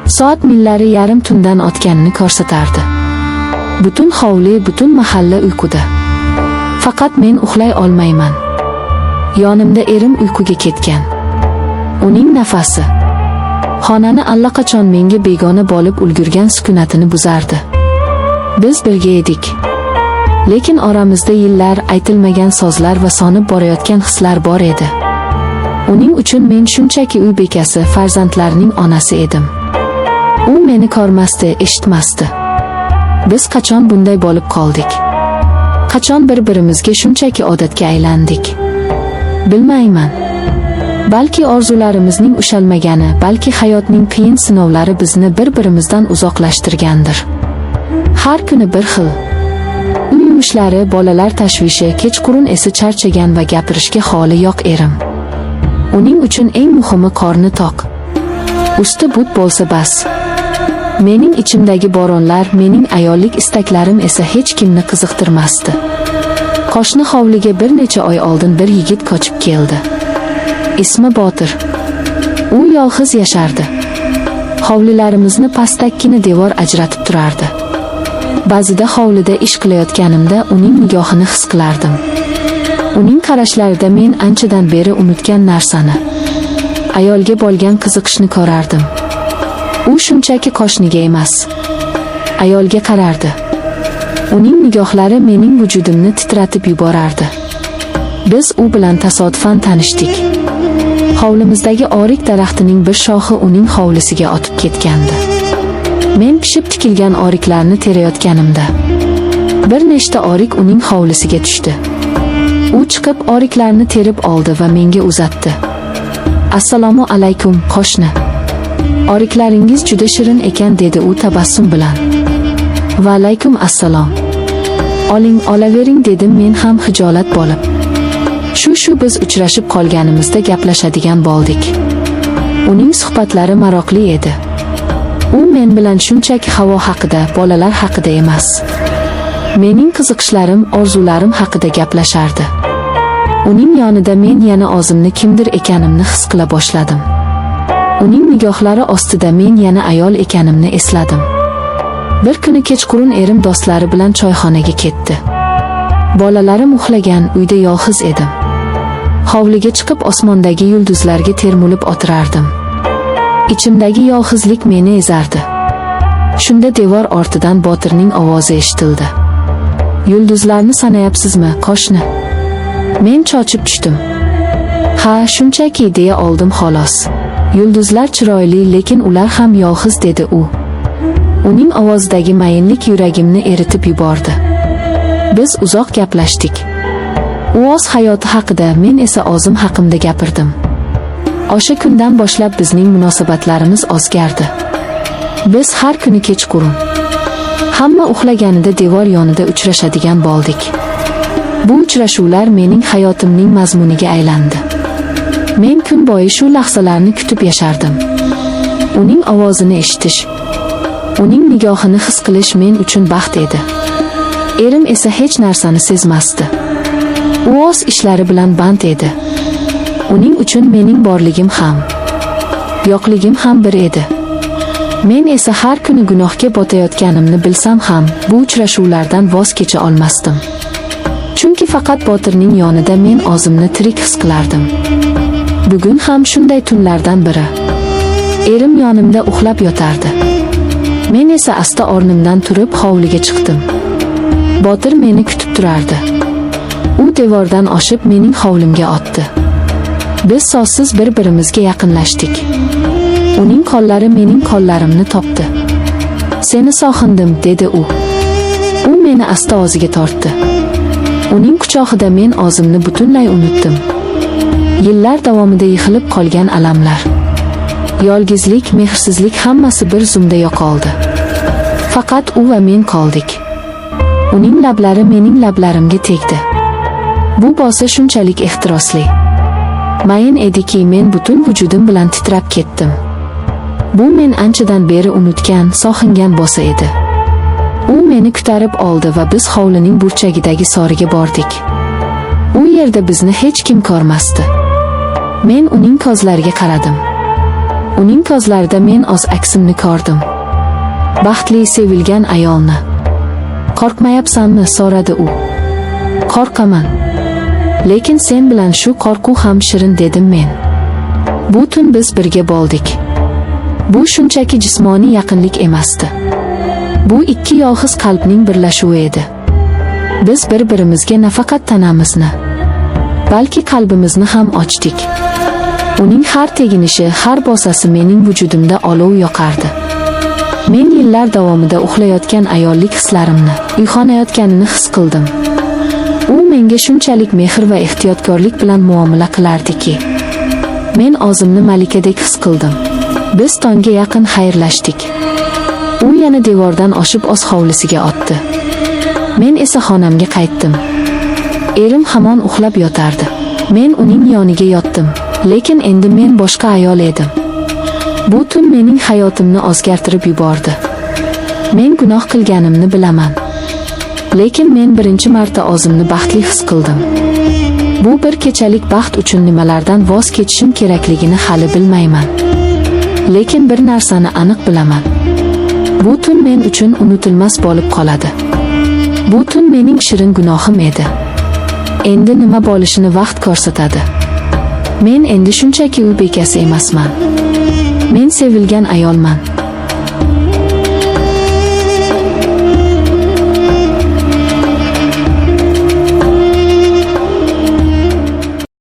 Soat millari yarim tundan o'tganini ko'rsatardi. Butun hovli, butun mahalla uyquda. Faqat men uxlay olmayman. Yonimda erim uyquga ketgan. Uning nafasi xonani allaqachon menga begona bo'lib ulgurgan sukunatini buzardi. Biz birga edik. Lekin oramizda yillar, aytilmagan sozlar va sonib borayotgan hislar bor edi. Uning uchun men shunchaki uy bekasi, farzandlarining onasi edim. U meni ko'rmasdi, eshitmasdi. Biz qachon bunday bo'lib qoldik? Qachon bir-birimizga shunchaki odatga aylandik? Bilmayman. Balki orzularimizning ushalmagani, balki hayotning qiyin sinovlari bizni bir-birimizdan uzoqlashtirgandir. Har kuni bir xil. Uy yumushlari, bolalar tashvishi, kechqurun esa charchagan va gapirishga holi yo'q erim. Uning uchun eng muhimi qorni toq. Usti but bo'lsa bas. Mening ichimdagi bo'ronlar, mening ayollik istaklarim esa hech kimni qiziqtirmasdi. Qo'shni hovliga bir necha oy oldin bir yigit qochib keldi. Ismi Botir. U yolg'iz yashardi. Hovlilarimizni pastakkina devor ajratib turardi. Ba'zida hovlida ish qilayotganimda uning nigohini his qilardim. Uning qarashlarida men anchadan beri unutgan narsani, ayolga bo'lgan qiziqishni ko'rardim. U shunchaki qo'shniga emas, ayolga qarardi. Uning nigohlari mening vujudimni titratib yuborardi. Biz u bilan tasodifan tanishdik. Hovlimizdagi orik daraxtining bir shoxi uning hovlisiga otib ketgandi. Men pishib tikilgan oriklarni terayotganimda bir nechta orik uning hovlisiga tushdi. U chiqib oriklarni terib oldi va menga uzatdi. Assalomu alaykum, qo'shni. Oriklaringiz juda shirin ekan, dedi u tabassum bilan. Va alaykum assalom. Oling, olavering, dedim men ham hijolat bo'lib. Shu biz uchrashib qolganimizda gaplashadigan bo'ldik. Uning suhbatlari maroqli edi. U men bilan shunchaki havo haqida, bolalar haqida emas, mening qiziqishlarim, orzularim haqida gaplashardi. Uning yonida men yana o'zimni kimdir ekanimni his qila boshladim. Uning nigohlari ostida men yana ayol ekanimni esladim. Bir kuni kechqurun erim do'stlari bilan choyxonaga ketdi. Bolalarim uxlagan, uyda yolg'iz edim. Hovliga chiqib osmondagi yulduzlarga termulib o'tirardim. Ichimdagi yolg'izlik meni ezardi. Shunda devor ortidan Botirning ovozi eshitildi. Yulduzlarni sanayapsizmi, qo'shni? Men cho'chib tushdim. Ha, shunchaki deya oldim xolos. Yulduzlar chiroyli, lekin ular ham yolg'iz, dedi u. Uning ovozidagi mayinlik yuragimni eritib yubordi. Biz uzoq gaplashdik. U o'z hayoti haqida, men esa o'zim haqimda gapirdim. O'sha kundan boshlab bizning munosabatlarimiz o'zgardi. Biz har kuni kechqurun, hamma uxlaganida devor yonida uchrashadigan bo'ldik. Bu uchrashuvlar mening hayotimning mazmuniga aylandi. Men kun bo'yi shu lahzalarni kutib yashardim. Uning ovozini eshitish, uning nigohini his qilish men uchun baxt edi. Erim esa hech narsani sezmasdi. U o'z ishlari bilan band edi. Uning uchun mening borligim ham, yo'qligim ham bir edi. Men esa har kuni gunohga botayotganimni bilsam ham, bu uchrashuvlardan voz kecha olmasdim. Chunki faqat Botirning yonida men o'zimni tirik his qilardim. Bugun ham shunday tunlardan biri. Erim yonimda uxlab yotardi. Men esa asta o'rnimdan turib hovliga chiqdim. Botir meni kutib turardi. U devordan oshib mening hovlimga o'tdi. Biz so'zsiz bir-birimizga yaqinlashdik. Uning qo'llari mening qo'llarimni topdi. Seni sog'indim, dedi u. U meni asta o'ziga tortdi. Uning quchog'ida men o'zimni butunlay unutdim. Yillar davomida yig'ilib qolgan alamlar, yolg'izlik, mehrsizlik hammasi bir zumda yo'qoldi. Faqat u va men qoldik. Uning lablari mening lablarimga tegdi. Bu bo'lsa shunchalik ehtirosli, mayin ediki, men butun vujudim bilan titrab ketdim. Bu men anchadan beri unutgan, sog'ingan bo'lsa edi. U meni ko'tarib oldi va biz hovlining burchagidagi soriga bordik. U yerda bizni hech kim ko'rmasdi. Men uning ko'zlariga qaradim. Uning ko'zlarida men o'z aksimni ko'rdim. Baxtli sevilgan ayolni. Qo'rqmayapsanmi? so'radi u. Qo'rqaman. Lekin sen bilan shu qo'rquv ham shirin, dedim men. Bu tun biz birga bo'ldik. Bu shunchaki jismoniy yaqinlik emasdi. Bu ikki yolg'iz qalbning birlashuvi edi. Biz bir-birimizga nafaqat tanamizni, balki qalbimizni ham ochdik. Uning har teginishi, har bosasi mening vujudimda olov yoqardi. Men yillar davomida uxlayotgan ayollik hislarimni uyg'onayotganini his qildim. U menga shunchalik mehr va ehtiyotkorlik bilan muomala qilardiki, men o'zimni malikadek his qildim. Biz tongga yaqin xayrlashdik. U yana devordan oshib o'z hovlisiga o'tdi. Men esa xonamga qaytdim. Erim hamon uxlab yotardi. Men uning yoniga yotdim, lekin endi men boshqa ayol edim. Bu tun mening hayotimni o'zgartirib yubordi. Men gunoh qilganimni bilaman. Lekin men birinchi marta o'zimni baxtli his qildim. Bu bir kechalik baxt uchun nimalardan voz kechishim kerakligini hali bilmayman. Lekin bir narsani aniq bilaman. Bu tun men uchun unutilmas bo'lib qoladi. Bu tun mening shirin gunohim edi. Endi nima bo'lishini vaqt ko'rsatadi. Men endi shunchaki uy bekasi emasman. Men sevilgan ayolman.